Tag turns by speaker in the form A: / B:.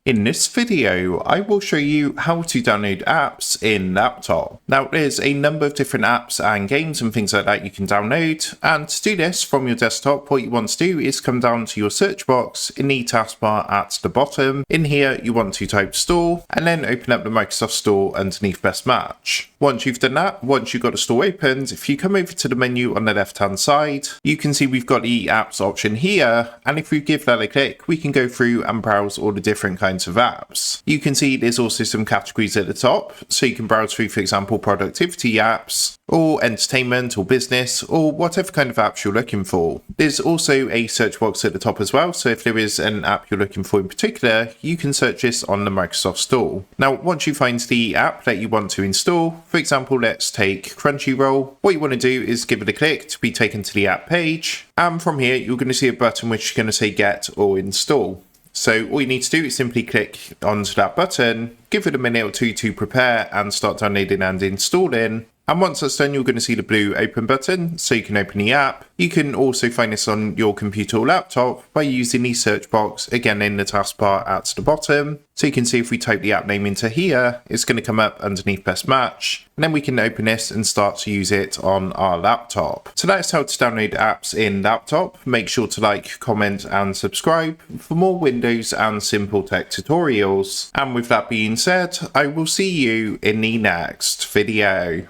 A: In this video, I will show you how to download apps in laptop. Now, there's a number of different apps and games and things like that you can download, and to do this from your desktop, what you want to do is come down to your search box in the taskbar at the bottom. In here, you want to type store, and then open up the Microsoft Store underneath Best Match. Once you've done that, once you've got the store opened, if you come over to the menu on the left-hand side, you can see we've got the apps option here, and if we give that a click, we can go through and browse all the different kinds of apps. You can see there's also some categories at the top, so you can browse through, for example, productivity apps, or entertainment, or business, or whatever kind of apps you're looking for. There's also a search box at the top as well, so if there is an app you're looking for in particular, you can search this on the Microsoft Store. Now, once you find the app that you want to install, for example, let's take Crunchyroll, what you want to do is give it a click to be taken to the app page, and from here, you're going to see a button which is going to say get or install. So all you need to do is simply click onto that button, give it a minute or two to prepare and start downloading and installing. And once that's done, you're going to see the blue open button, so you can open the app. You can also find this on your computer or laptop by using the search box, again in the taskbar at the bottom. So you can see if we type the app name into here, it's going to come up underneath Best Match. And then we can open this and start to use it on our laptop. So that's how to download apps in laptop. Make sure to like, comment and subscribe for more Windows and simple tech tutorials. And with that being said, I will see you in the next video.